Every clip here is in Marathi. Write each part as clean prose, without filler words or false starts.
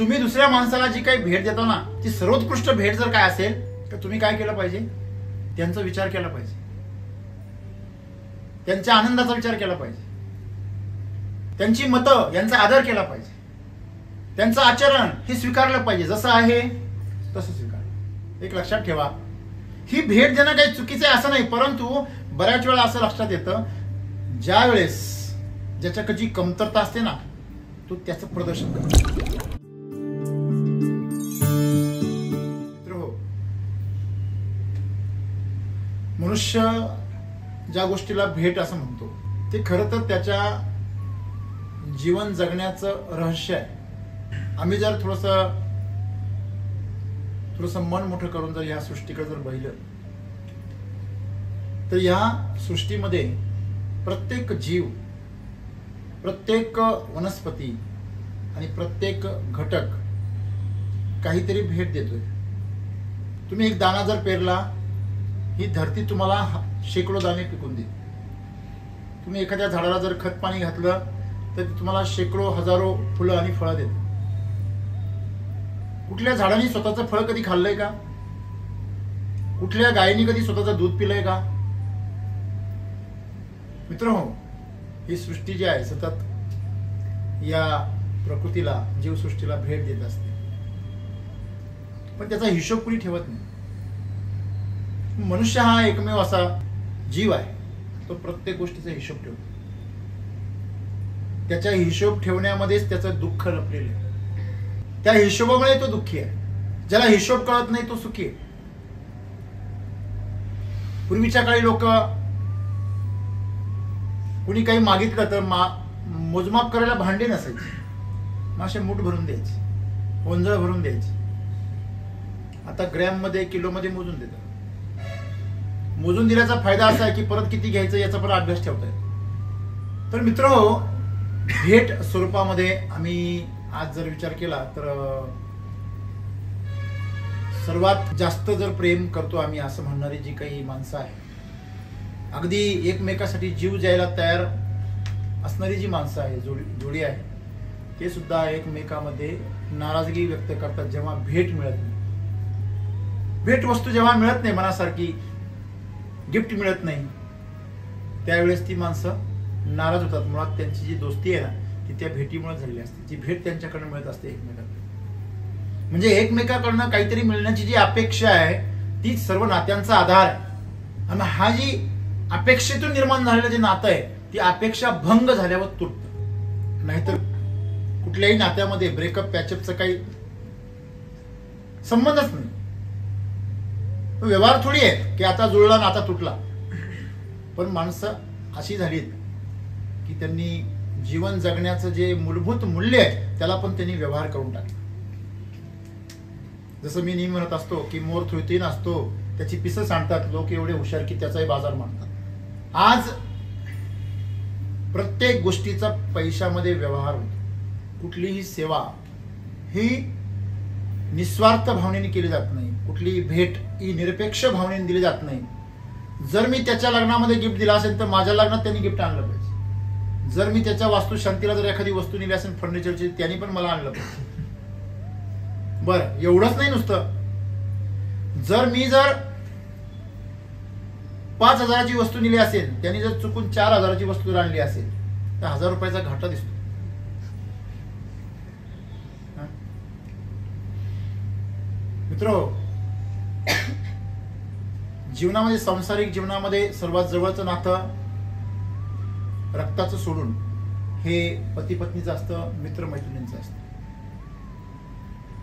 तुम्ही दुसऱ्या माणसाला जी काही भेट देता ना, ती सर्वोत्कृष्ट भेट जर काय असेल तर तुम्ही काय केलं पाहिजे? त्यांचा विचार केला पाहिजे, त्यांच्या आनंदाचा विचार केला पाहिजे, त्यांची मतं यांचा आदर केला पाहिजे, त्यांचं आचरण हे स्वीकारलं पाहिजे, जसं आहे तसं स्वीकार. एक लक्षात ठेवा, ही भेट देणं काही चुकीचं आहे असं नाही, परंतु बऱ्याच वेळा असं लक्षात येतं, ज्या वेळेस ज्याच्याकडे जी कमतरता असते ना, तो त्याचं प्रदर्शन करतो. मनुष्य ज्या गोष्टीला भेट असं म्हणतो ते खरं तर त्याच्या जीवन जगण्याचं रहस्य आहे. आम्ही जर थोडस मन मोठं करून जर या सृष्टीकडे जर बघितलं तर या सृष्टीमध्ये प्रत्येक जीव, प्रत्येक वनस्पती आणि प्रत्येक घटक काहीतरी भेट देतोय. तुम्ही एक दाणा जर पेरला, ही धरती तुम्हाला शेकडो दाणे पिकून देईल. तुम्ही एखाद्या झाडाला जर खत पाणी घातलं तर तुम्हाला शेकडो हजारो फुलं आणि फळं देते. कुठल्या झाडाने स्वतःचं फळ कधी खाल्लंय का? कुठल्या गायीने कधी स्वतःचं दूध पिलंय का? मित्रहो, ही सृष्टी जी आहे सतत या प्रकृतीला, जीवसृष्टीला भेट देत असते, पण त्याचा हिशोब कुणी ठेवत नाही. मनुष्य हा एकमेव असा जीव आहे, तो प्रत्येक गोष्टीचा हिशोब ठेवतो. त्याच्या हिशोब ठेवण्यामध्येच त्याचं दुःख लपलेलं आहे. त्या हिशोबामुळे तो दुःखी आहे. ज्याला हिशोब कळत नाही तो सुखी आहे. पूर्वीच्या काळी लोक कुणी काही मागितलं तर मोजमाप करायला भांडे नसायचे, मासे मूठ भरून द्यायचे, ओंजळ भरून द्यायचे. आता ग्रॅम मध्ये, किलो मध्ये मोजून देतात. मोजून दिल्याचा फायदा असा आहे की परत किती घ्यायचं याचा पण अभ्यास ठेवता येतो. तर मित्रहो, भेट स्वरूपामध्ये आम्ही आज जर विचार केला तर सर्वात जास्त जर प्रेम करतो आम्ही असं म्हणणारी जी काही माणसं आहे, अगदी एकमेकासाठी जीव द्यायला तयार असणारी जी माणसं आहे, जोडी आहे, ते सुद्धा एकमेकामध्ये नाराजगी व्यक्त करतात जेव्हा भेट मिळत नाही. भेट वस्तू जेव्हा मिळत नाही, मनासारखी गिफ्ट मिळत नाही, त्यावेळेस ती माणसं नाराज होतात. मुळात त्यांची जी दोस्ती आहे ना, ती त्या भेटीमुळे झालेली असते. जी भेट त्यांच्याकडनं मिळत असते एकमेकांकडे, म्हणजे एकमेकांकडनं काहीतरी मिळण्याची जी अपेक्षा आहे ती सर्व नात्यांचा आधार आहे. आणि हा जी अपेक्षेतून निर्माण झालेलं जे नातं आहे, ती अपेक्षा भंग झाल्यावर तुटतं. नाहीतर कुठल्याही नात्यामध्ये ब्रेकअप पॅचअपचा काही संबंधच नाही. व्यवहार थोडी आहे की आता जुळला ना आता तुटला. पण माणसं अशी झालीत की त्यांनी जीवन जगण्याचं जे मूलभूत मूल्य आहे त्याला पण त्यांनी व्यवहार करून टाकला. जसं मी नेहमी म्हणत असतो की मोर थुळतीन असतो, त्याची पिसं सांडतात लोक एवढे हुशार की त्याचाही बाजार मांडतात. आज प्रत्येक गोष्टीचा पैशामध्ये व्यवहार होतो. कुठलीही सेवा ही निस्वार्थ भावनेने केली जात नाही. कुठलीही भेट ही निरपेक्ष भावनेने दिली जात नाही. जर मी त्याच्या लग्नामध्ये गिफ्ट दिला असेल तर माझ्या लग्नात त्यांनी गिफ्ट आणलं पाहिजे. जर मी त्याच्या वास्तुशांतीला जर एखादी वस्तू नेली असेल फर्निचरची, त्यांनी पण मला आणलं पाहिजे. बरं, एवढंच नाही नुसतं, जर मी 5,000ची वस्तू नेली असेल, त्यांनी जर चुकून 4,000ची वस्तू आणली असेल तर 1,000 रुपयाचा घाटा दिसतो. मित्र, जीवनामध्ये, सांसारिक जीवनामध्ये सर्वात जवळचं नातं रक्ताचं सोडून हे पती पत्नीचं असतं, मित्र मैत्रिणींचं असतं,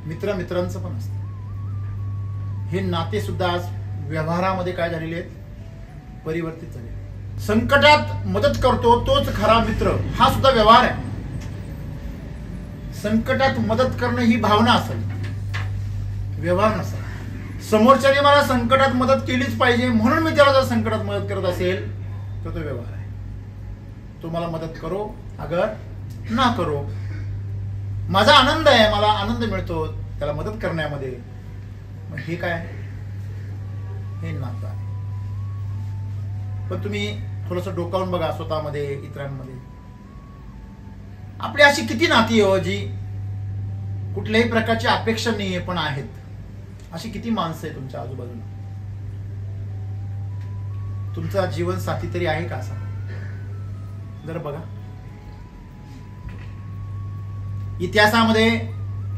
मित्र मित्रांचं पण असतं. हे नाते सुद्धा आज व्यवहारामध्ये काय झालेले आहेत, परिवर्तित झाले. संकटात मदत करतो तोच खरा मित्र, हा सुद्धा व्यवहार आहे. संकटात मदत करणं ही भावना असेल, व्यवहार नसेल. समोरच्याने मला संकटात मदत केलीच पाहिजे म्हणून मी त्याला जर संकटात मदत करत असेल तर तो व्यवहार आहे. तो मला मदत करो अगर ना करो, माझा आनंद आहे, मला आनंद मिळतो त्याला मदत करण्यामध्ये, मग हे काय, हे नातं आहे. पण तुम्ही थोडंसं डोकावून बघा स्वतःमध्ये, इतरांमध्ये. आपली अशी किती नाती हो जी कुठल्याही प्रकारची अपेक्षा नाहीये पण आहेत. अशी किती माणसं आहे तुमच्या आजूबाजूला? तुमचा जीवन साथी तरी आहे का असा? जर बघा, इतिहासामध्ये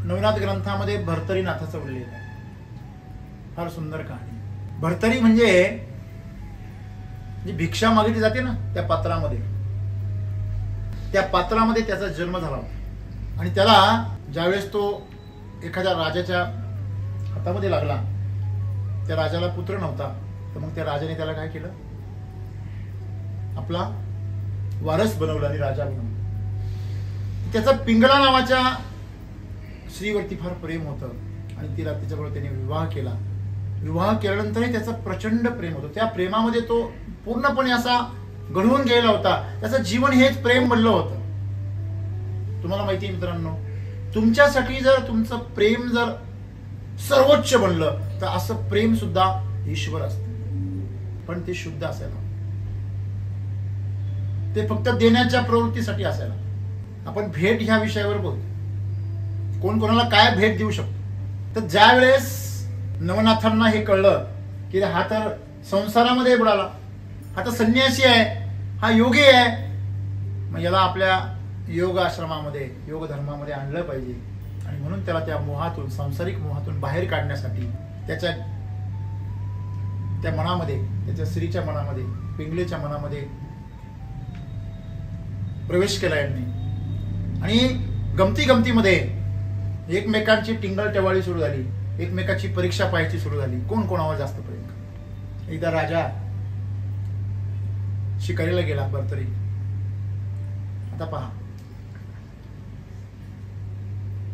नवनाथ ग्रंथामध्ये भर्तरीनाथाचं उल्लेख आहे. फार सुंदर कहाणी. भर्तरी म्हणजे भिक्षा मागितली जाते ना, त्या पात्रामध्ये त्याचा जन्म झाला होता. आणि त्याला ज्यावेळेस तो एखाद्या राजाच्या हातामध्ये लागला, त्या राजाला पुत्र नव्हता, तर मग त्या राजाने त्याला काय केलं, आपला वारस बनवला आणि राजा बनवला. त्याचा पिंगला नावाच्या स्त्रीवरती फार प्रेम होतं आणि तिला तिच्याबरोबर त्याने विवाह केला. विवाह केल्यानंतरही त्याचं प्रचंड प्रेम होतं. त्या प्रेमामध्ये तो पूर्णपणे असा घडवून गेला होता. त्याचं जीवन हेच प्रेम बनलं होतं. तुम्हाला माहिती आहे मित्रांनो, तुमच्यासाठी जर तुमचं प्रेम जर सर्वोच्च बनलं तर असं प्रेम सुद्धा ईश्वर असतं, पण ते शुद्ध असायला, ते फक्त देण्याच्या प्रवृत्तीसाठी असायला. आपण भेट ह्या विषयावर बोलतो. कोण कोणाला काय भेट देऊ शकतो. तर ज्या वेळेस नवनाथांना हे कळलं की हा तर संसारामध्ये बुडाला, हा तर संन्यासी आहे, हा योगी आहे, मग याला आपल्या योग आश्रमामध्ये, योग धर्मामध्ये आणलं पाहिजे. आणि म्हणून त्याला त्या मोहातून, सांसारिक मोहातून बाहेर काढण्यासाठी त्याच्या त्या मनामध्ये, त्याच्या स्त्रीच्या मनामध्ये, पिंगलेच्या मनामध्ये प्रवेश केला यांनी. आणि गमती गमतीमध्ये एकमेकांची टिंगल टवाळी सुरू झाली, एकमेकाची परीक्षा पाहायची सुरू झाली, कोण कोणावर जास्त प्रेम करतं. एकदा राजा शिकारीला गेला भर्तरी. आता पहा,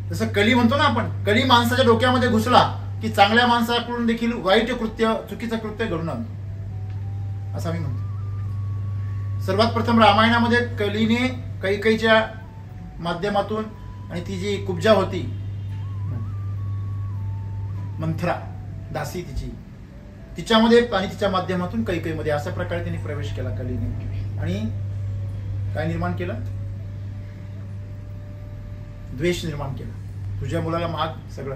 जसं कली म्हणतो ना आपण, कली माणसाच्या डोक्यामध्ये घुसला की चांगल्या माणसाकडून देखील वाईट कृत्य, चुकीचं कृत्य घडून आणतो असं मी म्हणतो. सर्वात प्रथम रामायणामध्ये कलीने कैकेयीच्या माध्यमातून आणि ती जी कुब्जा होती, मंथरा दासी तिची, तिच्यामध्ये आणि तिच्या माध्यमातून कैकेयीमध्ये अशा प्रकारे त्यांनी प्रवेश केला कलीने. आणि काय निर्माण केलं, द्वेष निर्माण केला. तुझ्या मुलाला माग, सगळं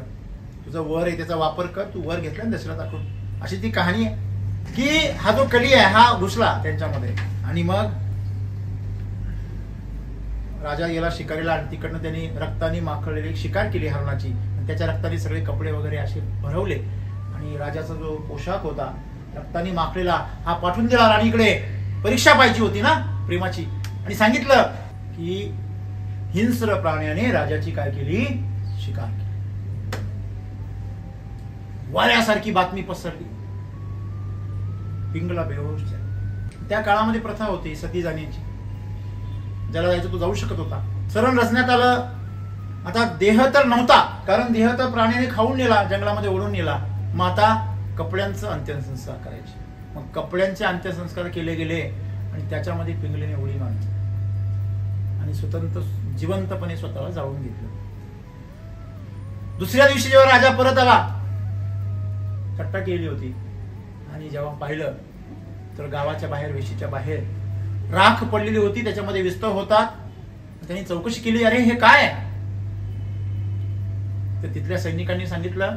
तुझं वर आहे त्याचा वापर कर, तू वर घेतला दशरथाकडून, अशी ती कहाणी आहे. की हा जो कली आहे हा घुसला त्यांच्यामध्ये. आणि मग राजा गेला शिकारीला आणि तिकडनं त्यांनी रक्ताने माखळलेली शिकार केली हरणाची. त्याच्या रक्ताने सगळे कपडे वगैरे असे भरवले आणि राजाचा जो पोशाख होता रक्ताने माखलेला हा पाठवून दिला राणीकडे. परीक्षा पाहिजे होती ना प्रेमाची. आणि सांगितलं की हिंस्र प्राण्याने राजाची काय केली, शिकार केली. वाऱ्यासारखी बातमी पसरली. पिंगला बेहोश झाला. त्या काळामध्ये प्रथा होती सती जाण्याची. ज्याला जायचं तो जाऊ शकत होता. सरण रचण्यात आलं. आता देह तर नव्हता, कारण देह तर प्राण्याने खाऊन नेला, जंगलामध्ये ओढून नेला. मग आता कपड्यांचं अंत्यसंस्कार करायचे. मग कपड्यांचे अंत्यसंस्कार केले गेले आणि त्याच्यामध्ये पिंगलीने उडी मारली आणि स्वतंत्र जिवंतपणे स्वतःला जाळून घेतलं. दुसऱ्या दिवशी जेव्हा राजा परत आला, थट्टा केली होती आणि जेव्हा पाहिलं तर गावाच्या बाहेर, वेशीच्या बाहेर राख पडलेली होती, त्याच्यामध्ये विस्तव होता. त्यांनी चौकशी केली, अरे हे काय? तर तिथल्या सैनिकांनी सांगितलं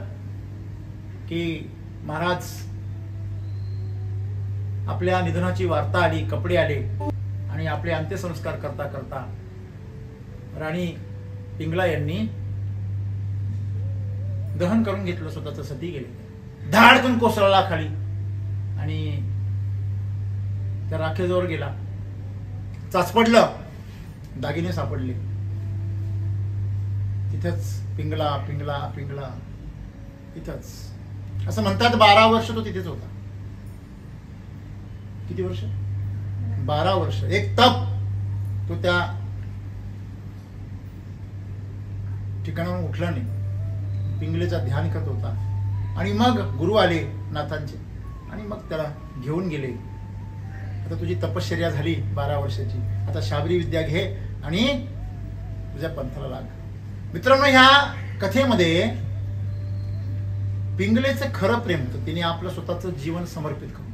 की महाराज, आपल्या निधनाची वार्ता आली, कपडे आले आणि आपले अंत्यसंस्कार करता करता राणी पिंगला यांनी दहन करून घेतलं, स्वतःच सती गेले. धाडकन कोसळला खाली आणि त्या राखेजवळ गेला. चाचपडलं, दागिने सापडले. तिथंच पिंगला पिंगला पिंगला तिथंच. असं म्हणतात 12 वर्ष तो तिथेच होता. किती वर्ष? 12 वर्ष. एक तप तो त्या ठिकाणावरून उठला नाही, पिंगलेचा ध्यान करत होता. आणि मग गुरु आले नाथांचे आणि मग त्याला घेऊन गेले. आता तुझी तपश्चर्या झाली 12 वर्षाची, आता शाबरी विद्या घे आणि तुझ्या पंथाला लाग. मित्रांनो, ह्या कथेमध्ये पिंगलेचं खरं प्रेम होतं. तिने आपलं स्वतःचं जीवन समर्पित करून.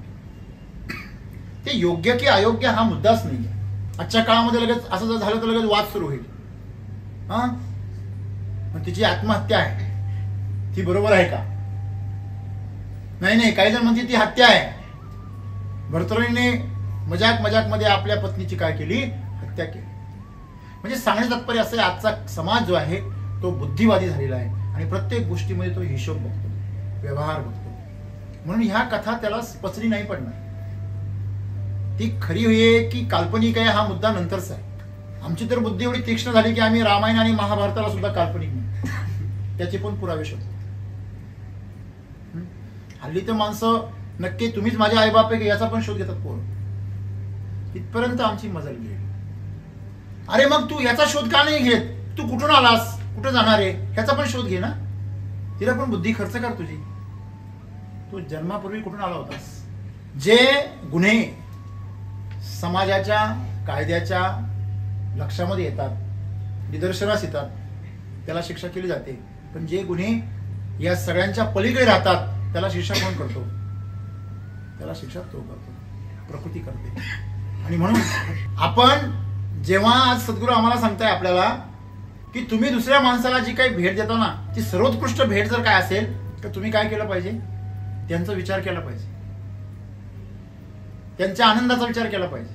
ते योग्य की अयोग्य हा मुद्दाच नाही. आजच्या काळामध्ये लगेच असं जर झालं तर लगेच वाद सुरू होईल. हा, पण तिची आत्महत्या आहे, ती बरोबर आहे का? नाही, काही जण म्हणते ती हत्या आहे. भरतरीने मजाक मध्ये आपल्या पत्नीची काय केली? हत्या केली. म्हणजे सांगण्याचं तात्पर्य असं आहे, आजचा समाज जो आहे तो बुद्धिवादी झालेला आहे आणि प्रत्येक गोष्टीमध्ये तो हिशोब बघतो, व्यवहार बघतो. म्हणून ह्या कथा त्याला पचली नाही पडणार. ती खरी आहे की काल्पनिक आहे हा मुद्दा नंतरचा आहे. आमची तर बुद्धी एवढी तीक्ष्ण झाली की आम्ही रामायण आणि महाभारताला सुद्धा काल्पनिक म्हणतो, त्याचे पण पुरावे शोधतो. हल्ली तर माणसं नक्की तुम्हीच माझे आईबाप आहे याचा पण शोध घेतात पोरं. इथपर्यंत आमची मजल गेली. अरे मग तू याचा शोध का नाही घेत? तू कुठून आलास, कुठं जाणार आहे ह्याचा पण शोध घे ना. तिला पण बुद्धी खर्च कर तुझी. तू जन्मापूर्वी कुठून आला होतास? जे गुन्हे समाजाच्या कायद्याच्या लक्षामध्ये येतात, निदर्शनास येतात, त्याला शिक्षा केली जाते. पण जे गुन्हे या सगळ्यांच्या पलीकडे राहतात त्याला शिक्षा कोण करतो? त्याला शिक्षा तो करतो, प्रकृती करते. आणि म्हणून आपण जेव्हा आज सद्गुरू आम्हाला सांगताय आपल्याला की तुम्ही दुसऱ्या माणसाला जी काही भेट देता ना, ती सर्वोत्कृष्ट भेट जर काय असेल तर तुम्ही काय केलं पाहिजे? त्यांचा विचार केला पाहिजे, त्यांच्या आनंदाचा विचार केला पाहिजे,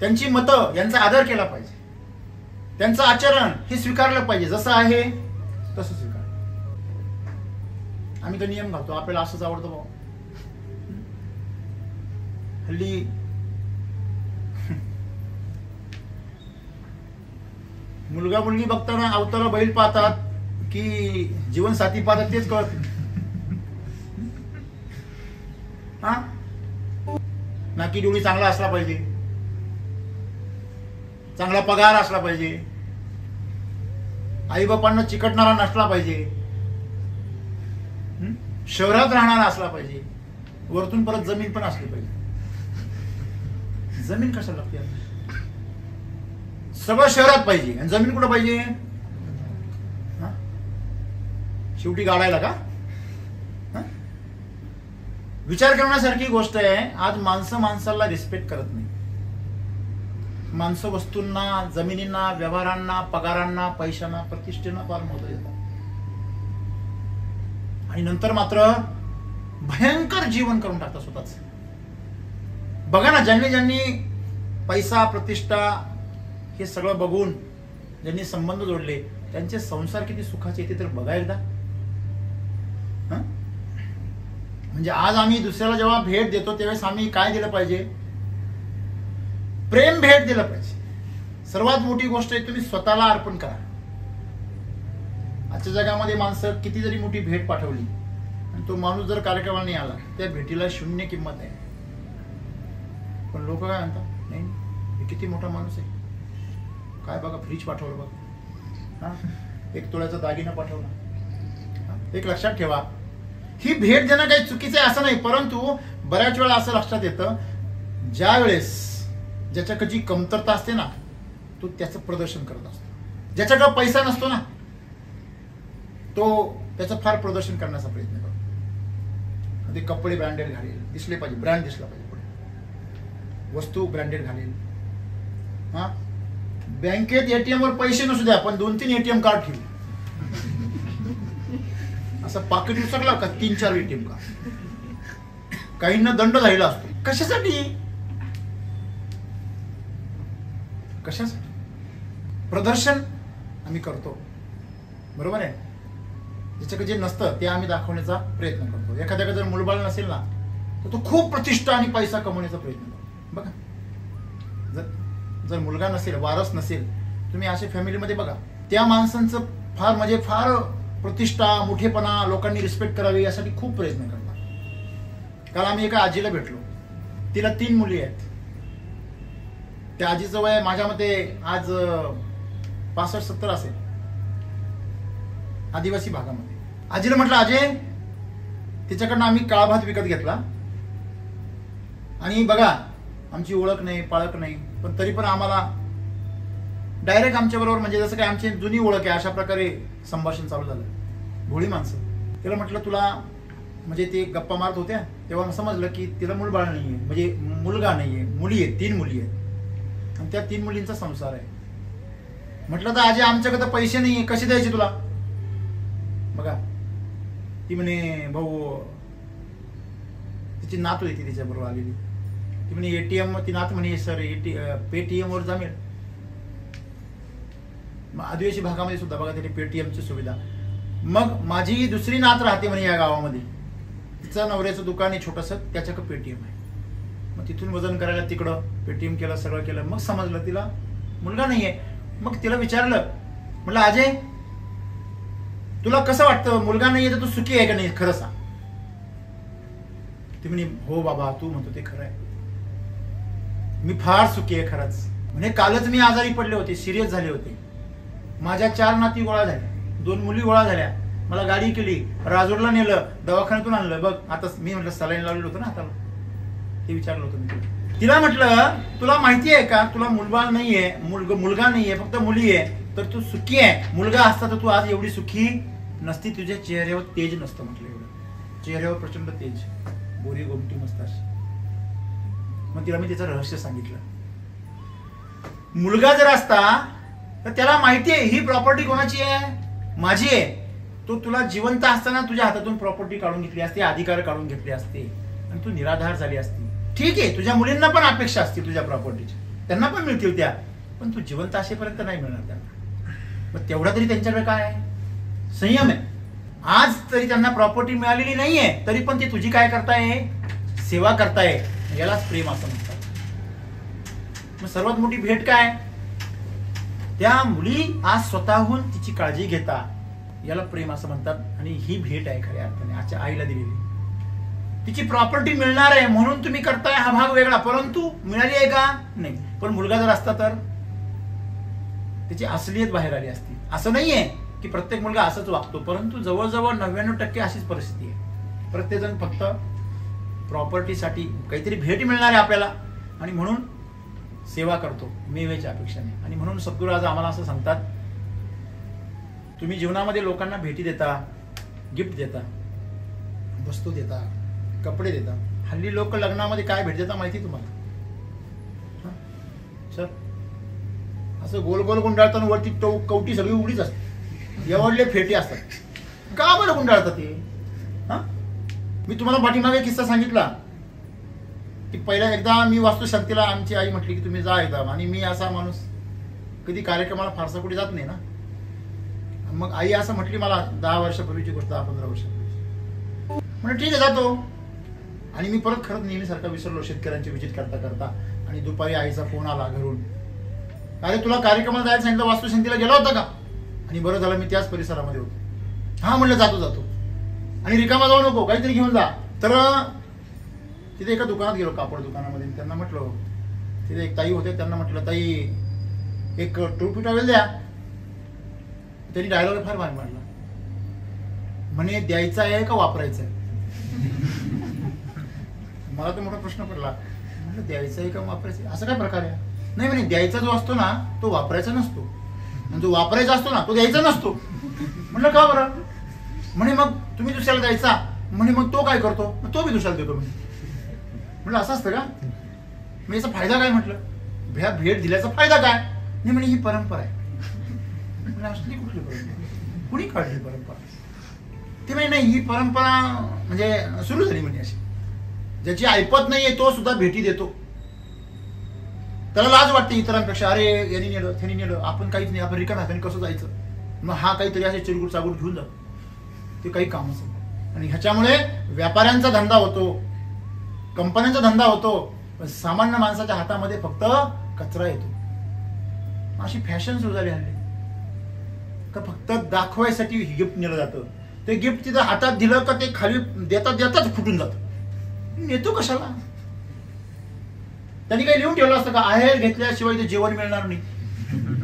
त्यांची मतं यांचा आदर केला पाहिजे, त्यांचं आचरण हे स्वीकारलं पाहिजे. जसं आहे तसं स्वीकार. आम्ही तर नियम घालतो, आपल्याला असंच आवडतं भाऊ. हल्ली मुलगा मुलगी बघताना अवताला बैल पाहतात की जीवनसाथी पाहतात तेच कळत. हा, नाकी डोळी चांगला असला पाहिजे, चांगला पगार असला पाहिजे, आई बापांना चिकटणारा नसला पाहिजे, शहरात राहणारा असला पाहिजे, वरतून परत जमीन पण असली पाहिजे. जमीन कशाला लागते? सगळं शहरात पाहिजे आणि जमीन कुठं पाहिजे? शेवटी गाडायला का? विचार करण्यासारखी गोष्ट आहे. आज माणसं माणसाला रिस्पेक्ट करत नाही. माणसं वस्तूंना, जमिनींना, व्यवहारांना, पगारांना, पैशांना, प्रतिष्ठेना फार महत्व देतात. आणि नंतर मात्र भयंकर जीवन करून टाकतात स्वतःच. बघा ना, ज्यांनी पैसा, प्रतिष्ठा हे सगळं बघून ज्यांनी संबंध जोडले त्यांचे संसार किती सुखाचे येते तर बघा एकदा. म्हणजे आज आम्ही दुसऱ्याला जेव्हा भेट देतो त्यावेळेस आम्ही काय दिलं पाहिजे? प्रेम भेट दिलं पाहिजे. सर्वात मोठी गोष्ट आहे तुम्ही स्वतःला अर्पण करा. आजच्या जगामध्ये माणसं किती जरी मोठी भेट पाठवली आणि तो माणूस जर कार्यक्रमाला नाही आला त्या भेटीला शून्य किंमत आहे. पण लोक काय म्हणतात? नाही, हे किती मोठा माणूस आहे, काय बघा फ्रीज पाठवलं बघा, 1 तोळ्याचा दागिना पाठवला. एक लक्षात ठेवा, ही भेट देणं काही चुकीचं आहे असं नाही, परंतु बऱ्याच वेळा असं लक्षात येतं ज्या वेळेस ज्याच्याकडे जी कमतरता असते ना तो त्याचं प्रदर्शन करत असतो. ज्याच्याकडे पैसा नसतो ना तो त्याचं फार प्रदर्शन करण्याचा प्रयत्न करतो. ते कपडे ब्रँडेड घालेल, दिसले पाहिजे, ब्रँड दिसला पाहिजे, पुढे वस्तू ब्रँडेड घालेल. बँकेत एटीएम वर पैसे नसू द्या पण 2-3 एटीएम कार्ड ठेवू. असं पाकिट विसरला का 3-4 एटीएम कार्ड. काहींना दंड झालेला असतो. कशासाठी? प्रदर्शन आम्ही करतो, बरोबर आहे. ज्याच्याकडे जे नसतं ते आम्ही दाखवण्याचा प्रयत्न करतो. एखाद्याकडे जर मुलबाळ नसेल ना तर तो खूप प्रतिष्ठा आणि पैसा कमवण्याचा प्रयत्न करतो. बघा, जर मुलगा नसेल, वारस नसेल, तुम्ही अशा फॅमिलीमध्ये बघा, त्या माणसांचं फार प्रतिष्ठा, मोठेपणा, लोकांनी रिस्पेक्ट करावी यासाठी खूप प्रयत्न करतात. काल आम्ही एका आजीला भेटलो, तिला 3 मुली आहेत. त्या आजीचं वय माझ्या मते आज 65-70 असेल, आदिवासी भागामध्ये. आजीला म्हटलं, अजय, तिच्याकडनं आम्ही काळा भात विकत घेतला आणि बघा आमची ओळख नाही, पाळख नाही, पण तरी पण आम्हाला डायरेक्ट आमच्या बरोबर म्हणजे जसं काय आमची जुनी ओळख आहे अशा प्रकारे संभाषण चालू झालं. भोळी माणसं. तिला म्हटलं, तुला म्हणजे ते गप्पा मारत होत्या तेव्हा समजलं की तिला मूलबाळ नाहीये, म्हणजे मुलगा नाहीये, मुली आहेत, 3 मुली आहेत आणि त्या 3 मुलींचा संसार आहे. म्हटलं तर आजी आमच्याकडे पैसे नाही, कसे द्यायचे तुला? बघा, ती म्हणे भाऊ, तिची नात होती तिच्या बरोबर आलेली, ती म्हणे एटीएम, ती नात म्हणे सर पेटीएम वर जमेल? आदिवासी भागामध्ये सुद्धा बघा तिथे पेटीएमची सुविधा. मग माझी दुसरी नात राहते म्हणे या गावामध्ये, तिचं नवऱ्याचं दुकान आहे छोटस, त्याच्याकडे पेटीएम आहे. मग तिथून वजन करायला तिकडं पेटीएम केलं, सगळं केलं. मग समजलं तिला मुलगा नाहीये. मग तिला विचारलं, म्हटलं अजय तुला कसं वाटतं, मुलगा नाहीये तर तू सुखी आहे का नाही, खरं सांग. ती म्हणे हो बाबा तू म्हणतो ते खरं आहे, मी फार सुखी आहे खरंच. म्हणजे कालच मी आजारी पडले होते, सिरियस झाले होते, माझ्या 4 नाती गोळा झाल्या, 2 मुली गोळा झाल्या, मला गाडी केली, राजूरला नेलं, दवाखान्यातून आणलं. बघ आता मी म्हटलं सलाईन लावलेलं होतं ना हाताला, ते विचारलं होतं मी तिला. म्हटलं तुला माहिती आहे का, तुला मुलगा नाहीये, मुलगा नाहीये, फक्त मुली आहे, तर तू सुखी आहे. मुलगा असता तर तू आज एवढी सुखी नसती, तुझ्या चेहऱ्यावर तेज नसतं. म्हटलं एवढं चेहऱ्यावर प्रचंड तेज, गोरी गोमटी मस्त अशी. मग तिला मी त्याचं रहस्य सांगितलं. मुलगा जर असता तर त्याला माहिती आहे ही प्रॉपर्टी कोणाची आहे, माझी आहे. तो तुला जिवंत असताना तुझ्या हातातून प्रॉपर्टी काढून घेतली असते, अधिकार काढून घेतले असते आणि तू निराधार झाली असती. ठीक आहे, तुझ्या मुलींना पण अपेक्षा असते तुझ्या प्रॉपर्टीची, त्यांना पण मिळतील त्या, पण तू जिवंत असेपर्यंत नाही मिळणार त्यांना. मग तेवढा तरी त्यांच्याकडे काय आहे, संयम आहे. आज तरी त्यांना प्रॉपर्टी मिळालेली नाहीये, तरी पण ते तुझी काय करताय, सेवा करताय. यालाच प्रेम असं म्हणतात. मग सर्वात मोठी भेट काय, त्या मुली आज स्वतःहून तिची काळजी घेता, याला प्रेम असं म्हणतात. आणि ही भेट आहे खऱ्या अर्थाने आजच्या आईला दिलेली. तिची प्रॉपर्टी मिळणार आहे म्हणून तुम्ही करताय हा भाग वेगळा, परंतु मिळाली आहे का नाही. पण मुलगा जर असता तर त्याची असलियत बाहेर आली असती. असं नाहीये की प्रत्येक मुलगा असंच वागतो, परंतु जवळजवळ 99% अशीच परिस्थिती आहे. प्रत्येक जण फक्त प्रॉपर्टीसाठी काहीतरी भेट मिळणार आहे आपल्याला आणि म्हणून सेवा करतो मेवेच्या अपेक्षाने. आणि म्हणून सद्गुरू आज आम्हाला असं सांगतात, तुम्ही जीवनामध्ये लोकांना भेटी देता, गिफ्ट देता, वस्तू देता, कपडे देता. हल्ली लोक लग्नामध्ये काय भेट देता माहिती तुम्हाला, सर असं गोल गोल गुंडाळताना वरती कवटी सगळी उघडीच असते, एवढले फेटे असतात. का बरं गुंडाळतात ते? मी तुम्हाला पाठीमागे किस्सा सांगितला की पहिला एकदा मी वास्तुशांतीला आमची आई म्हटली की तुम्ही जा एकदा, आणि मी असा माणूस कधी कार्यक्रमाला फारसा कुठे जात नाही ना. मग आई असं म्हटली मला 10 वर्षापूर्वीची गोष्ट, 10-15 वर्षापूर्वी. म्हणजे ठीक आहे जातो. आणि मी परत खरंच नेहमीसारखा विसरलो शेतकऱ्यांची विजिट करता करता. आणि दुपारी आईचा फोन आला घरून, अरे तुला कार्यक्रमाला जायला सांगितलं, वास्तुशांतीला गेला होता का? आणि बरं झालं मी त्याच परिसरामध्ये होतो. हा म्हणलं जातो जातो, आणि रिकामा जाऊ नको, काहीतरी घेऊन जा. तर तिथे एका दुकानात गेलो, कापड दुकानामध्ये. त्यांना म्हटलं, तिथे एक ताई होते, त्यांना म्हटलं ताई एक टोपी टॉवेल द्या. त्यांनी डायलॉग फार भारी मांडला, म्हणे द्यायचा आहे का वापरायचा आहे? मला तो मोठा प्रश्न पडला. म्हटलं द्यायचा आहे का वापरायचं, असं काय प्रकार आहे? नाही म्हणे द्यायचा जो असतो ना तो वापरायचा नसतो, आणि जो वापरायचा असतो ना तो द्यायचा नसतो. म्हटलं का बरं? म्हणे मग तुम्ही दुसऱ्याला द्यायचा, म्हणे मग तो काय करतो, तो बी दुसऱ्याला देतो. म्हटलं असं असतं का? मी याचा फायदा काय? म्हटलं भेट दिल्याचा फायदा काय? नाही म्हणे ही परंपरा आहे. असली कुठली परंपरा, कुणी काढली परंपरा? ते म्हणजे नाही, ही परंपरा म्हणजे सुरू झाली म्हणजे अशी. ज्याची ऐपत नाहीये तो सुद्धा भेटी देतो. त्याला लाज वाटते इतरांपेक्षा, अरे यांनी नेलं त्यांनी नेलं, आपण काहीच नाही, आपण रिकाम्या हाताने कसं जायचं. मग हा काहीतरी असे चिरगुट चागुट घेऊन जातो, ते काही काम असेल. आणि ह्याच्यामुळे व्यापाऱ्यांचा धंदा होतो, कंपन्यांचा धंदा होतो, पण सामान्य माणसाच्या हातामध्ये फक्त कचरा येतो. अशी फॅशन सुरू झाली हल्ली. का फक्त दाखवायसाठी गिफ्ट नेलं जातं. ते गिफ्ट तिथं हातात दिलं का ते खाली देतात देताच फुटून जातं. नेतो कशाला? त्यांनी काही लिहून ठेवलं असतं का, आहेर घेतल्याशिवाय ते जेवण मिळणार नाही?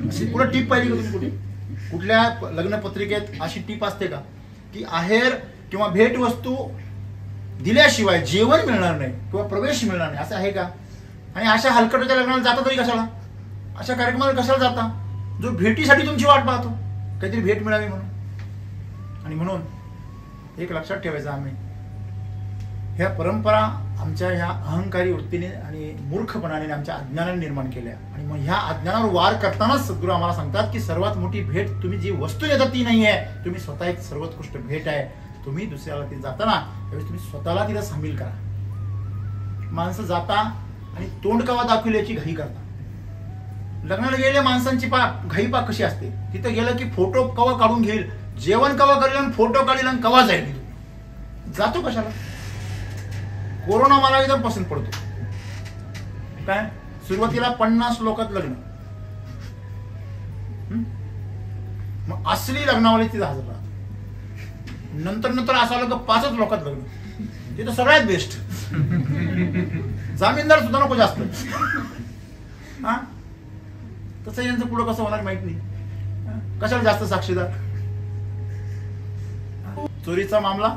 अशी कुठं टीप पाहिली का तुम्ही? कुठे कुठल्या लग्न पत्रिकेत अशी टीप असते का की आहेर किंवा भेट वस्तू दिल्याशिवाय जेवण मिळणार नाही किंवा प्रवेश मिळणार नाही, असं आहे का? आणि अशा हलकटाच्या लग्नाला जाता तरी कशाला? अशा कार्यक्रमाला कशाला जाता? जो भेटीसाठी तुमची वाट पाहतो, काहीतरी भेट मिळावी म्हणून. आणि म्हणून एक लक्षात ठेवायचं, आम्ही ह्या परंपरा आमच्या ह्या अहंकारी वृत्तीने आणि मूर्खपणाने आमच्या अज्ञानाने निर्माण केल्या. आणि मग ह्या अज्ञानावर वार करतानाच सद्गुरू आम्हाला सांगतात की सर्वात मोठी भेट तुम्ही जी वस्तू देता ती नाही आहे, तुम्ही स्वतः एक सर्वोत्कृष्ट भेट आहे. तुम्ही दुसऱ्याला ती जाताना त्यावेळेस तुम्ही स्वतःला तिला सामील करा. माणसं जाता आणि तोंड कवा दाखवली याची घाई करता. लग्नाला गेलेल्या माणसांची घाई कशी असते, तिथं गेलं की फोटो कवा काढून घेईल, जेवण कवा करेल, फोटो काढेल आणि कवा जाईल. जातो कशाला? कोरोना मला एकदम पसंत पडतो. काय सुरुवातीला 50 लोकात लग्न, मग असली लग्नावाले तिथं हजर राहतात. नंतर असं आलं की 5च लोकात लग्न, ते तर सगळ्यात बेस्ट. जामीनदार सुद्धा नको जास्त. हा तसं यांचं पुढं कसं होणार माहित नाही. कशाला जास्त साक्षीदार? चोरीचा मामला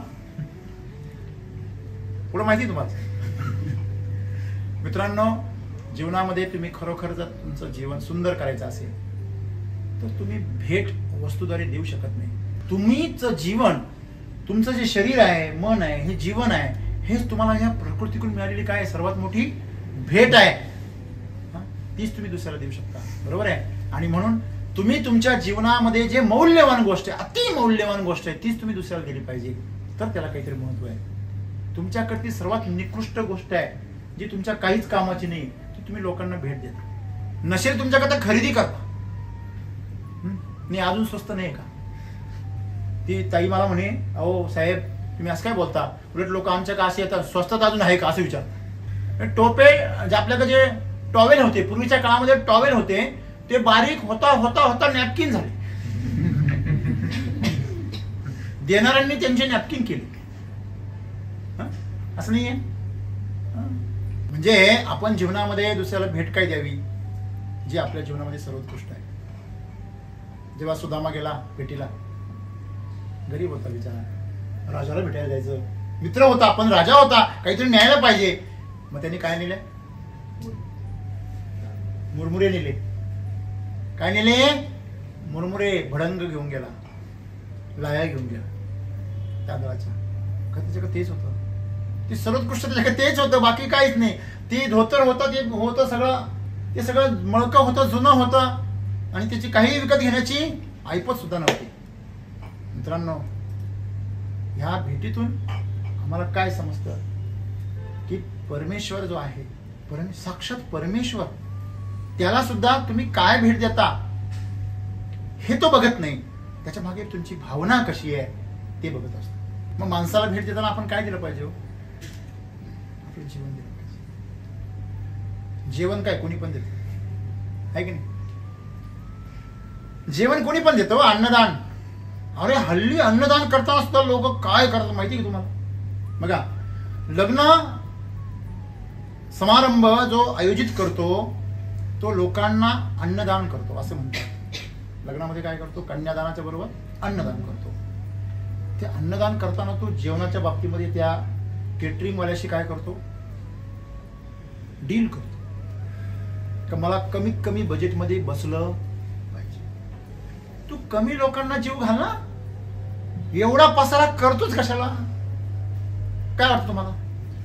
पुढे माहिती तुम्हाला. मित्रांनो, जीवनामध्ये तुम्ही खरोखर जर तुमचं जीवन सुंदर करायचं असेल तर तुम्ही भेट वस्तूद्वारे देऊ शकत नाही. तुम्हीच जीवन, तुमचं जे शरीर आहे, मन आहे, हे जीवन आहे, हेच तुम्हाला ह्या प्रकृतीकडून मिळालेली काय सर्वात मोठी भेट आहे. तीच तुम्ही दुसऱ्याला देऊ शकता. बरोबर आहे. आणि म्हणून तुम्ही तुमच्या जीवनामध्ये जे मौल्यवान गोष्ट आहे, अति मौल्यवान गोष्ट आहे, तीच तुम्ही दुसऱ्याला दिली पाहिजे. तर त्याला काहीतरी महत्व आहे. तुमच्याकडची सर्वात निकृष्ट गोष्ट आहे जी तुमच्या काहीच कामाची नाही, ती तुम्ही लोकांना भेट देता. नसेल तुमच्याकडे खरेदी करता. नाही अजून स्वस्त नाही का? ती ताई मला म्हणे, अहो साहेब तुम्ही असं काय बोलता, उलट लोक आमच्या का असे येतात, स्वस्तात अजून आहे का असं विचार. टोपे जे आपल्याकडे जे टॉवेल होते, पूर्वीच्या काळामध्ये टॉवेल होते, ते बारीक होता होता होता नॅपकिन झाले. देणाऱ्यांनी त्यांचे नॅपकिन केले. असं नाहीये. म्हणजे आपण जीवनामध्ये दुसऱ्याला भेट काय द्यावी जी आपल्या जीवनामध्ये सर्वोत्कृष्ट आहे. जेव्हा सुदामा गेला भेटीला, गरीब होता बिचारा, राजाला भेटायला जायचं, मित्र होता पण राजा होता, काहीतरी न्यायला पाहिजे. मग त्यांनी काय नेले? मुरमुरे नेले. काय नेले? मुरमुरे. भडंग घेऊन गेला, लाया घेऊन गेला तांदळाच्या. त्याच्याकडे तेच होतं, ती सर्वोत्कृष्ट त्याच्याकडे तेच होतं, बाकी काहीच नाही. ती धोतर होतं, ते होतं सगळं, ते सगळं मळकं होतं, जुनं होतं, आणि त्याची काही विकत घेण्याची ऐपत सुद्धा नव्हती. मित्रांनो, ह्या भेटीतून आम्हाला काय समजतं की परमेश्वर जो आहे, साक्षात परमेश्वर, त्याला सुद्धा तुम्ही काय भेट देता हे तो बघत नाही. त्याच्या मागे तुमची भावना कशी आहे ते बघत असतो. मग माणसाला भेट देताना आपण काय दिलं पाहिजे? आपलं जीवन दिलं पाहिजे. जेवण काय कोणी पण देतं, आहे की नाही? जेवण कोणी पण देतं. अन्नदान. अरे हल्ली अन्नदान करताना सुद्धा लोक काय करतात माहिती की तुम्हाला? बघा, लग्न समारंभ जो आयोजित करतो तो लोकांना अन्नदान करतो असं म्हणतात. लग्नामध्ये काय करतो? कन्यादानाच्या बरोबर अन्नदान करतो. ते अन्नदान करताना तो जेवणाच्या बाबतीमध्ये त्या केटरिंग वाल्याशी काय करतो? डील करतो का मला कमीत कमी बजेटमध्ये बसलं पाहिजे. तू कमी लोकांना जीव घाल ना, एवढा पसारा करतोच कशाला? काय वाटतं तुम्हाला?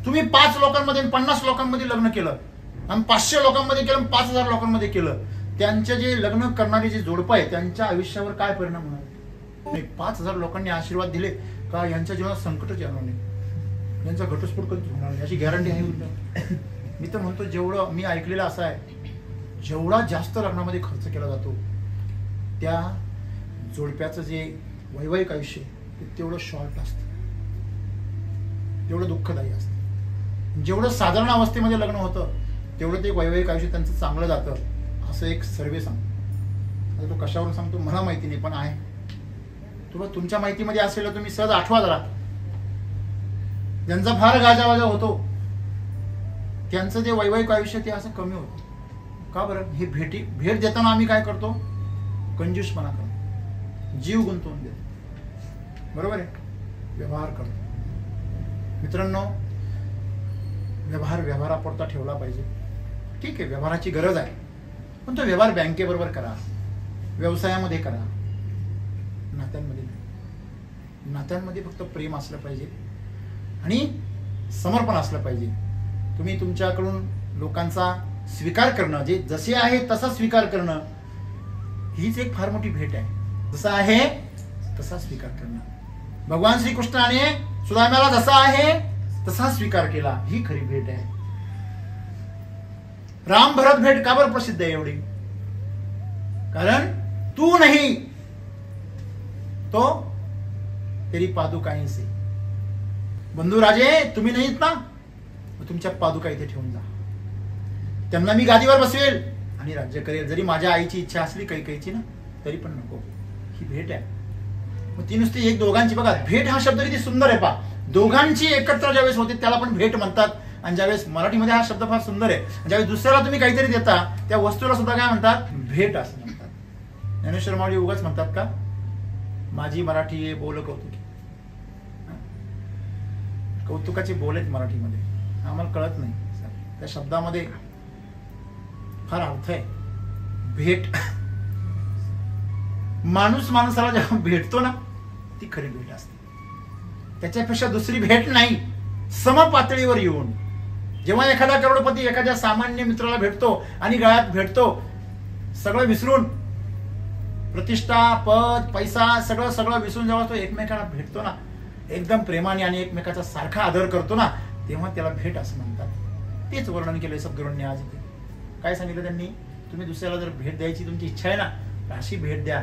तुम्ही 5 लोकांमध्ये 50 लोकांमध्ये लग्न केलं आणि 500 लोकांमध्ये केलं, 5000 लोकांमध्ये केलं, त्यांचे जे लग्न करणारे जे जोडपं आहे त्यांच्या आयुष्यावर काय परिणाम होणार? 5000 लोकांनी आशीर्वाद दिले का यांच्या जीवनात संकटच येणार नाही, यांचा घटस्फोट कधीच होणार नाही याची गॅरंटी आहे. मी तर म्हणतो, जेवढं मी ऐकलेलं असं आहे, जेवढा जास्त लग्नामध्ये खर्च केला जातो त्या जोडप्याचं जे वैवाहिक आयुष्य ते तेवढं शॉर्ट असतं, तेवढं दुःखदायी असतं. जेवढं साधारण अवस्थेमध्ये लग्न होतं तेवढं ते वैवाहिक आयुष्य त्यांचं चांगलं जातं असं एक सर्वे सांगतो. आता तो कशावरून सांगतो मला माहिती नाही, पण आहे. तुला तुमच्या माहितीमध्ये असेल तुम्ही सहज आठवा जरा. ज्यांचा फार गाजावाजा होतो त्यांचं जे वैवाहिक आयुष्य ते असं कमी होतं. का बरं? हे भेट देताना आम्ही काय करतो? कंजूसपणा करतो, जीव गुंतवून देतो. बरोबर आहे? व्यवहार करतो. मित्रांनो, व्यवहारापुरता ठेवला पाहिजे. ठीक आहे, व्यवहाराची गरज आहे, पण तो व्यवहार बँकेबरोबर करा, व्यवसायामध्ये करा, नात्यांमध्ये नाही. नात्यांमध्ये फक्त प्रेम असलं पाहिजे आणि समर्पण असलं पाहिजे. तुम्ही तुमच्याकडून लोकांचा स्वीकार करणं, जे जसे आहे तसा स्वीकार करणं, हीच एक फार मोठी भेट आहे. जसा आहे तसा स्वीकार करणं. भगवान श्रीकृष्णाने सुदाम्याला जसा आहे तसा स्वीकार केला, ही खरी भेट आहे. राम भरत भेट का बरं प्रसिद्ध आहे एवढी? कारण तू नहीं तो तेरी पादुकाएं से. बंधू राजे, तुम्ही नाहीत ना, तुमच्या पादुका इथे ठेवून जा. त्यांना मी गादीवर बसवेल आणि राज्य करेल. जरी माझ्या आईची इच्छा असली कैकेयीची ना, तरी पण नको. ही भेट आहे. मग ती नुसती एक दोघांची, बघा भेट हा शब्द किती सुंदर आहे. पा दोघांची एकत्र ज्यावेळेस होते त्याला पण भेट म्हणतात. आणि ज्यावेळेस मराठीमध्ये हा शब्द फार सुंदर आहे. ज्यावेळेस दुसऱ्याला तुम्ही काहीतरी देता त्या वस्तूला सुद्धा काय म्हणतात? भेट असं म्हणतात. ज्ञानेश्वर माऊली उगाच म्हणतात का माझी मराठी बोल कौतुकी. कौतुकाची बोल आहेत मराठीमध्ये, आम्हाला कळत नाही. त्या शब्दामध्ये फार अर्थ आहे. भेट, माणूस माणसाला जेव्हा भेटतो ना, ती खरी भेट असते. त्याच्यापेक्षा दुसरी भेट नाही. समपातळीवर येऊन जेव्हा एखादा करोडपती एखाद्या सामान्य मित्राला भेटतो आणि गळ्यात भेटतो, सगळं विसरून, प्रतिष्ठा, पद, पैसा, सगळं सगळं विसरून जेव्हा तो एकमेकाला भेटतो ना, एकदम प्रेमाने आणि एकमेकाचा सारखा आदर करतो ना, तेव्हा त्याला भेट असं म्हणतात. तेच वर्णन केलंय सद्गुरूंनी आज इथे. काय सांगितलं त्यांनी? तुम्ही दुसऱ्याला जर भेट द्यायची तुमची इच्छा आहे ना, तर अशी भेट द्या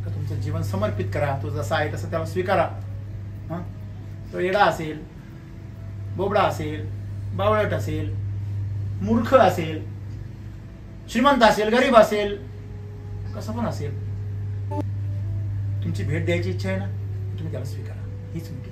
का तुमचं जीवन समर्पित करा. तो जसा आहे तसं त्याला स्वीकारा. तो येडा असेल, बोबडा असेल, बावळट असेल, मूर्ख असेल, श्रीमंत असेल, गरीब असेल, कसं पण असेल, तुमची भेट द्यायची इच्छा आहे ना, तुम्ही त्याला स्वीकारा. हीच मोठी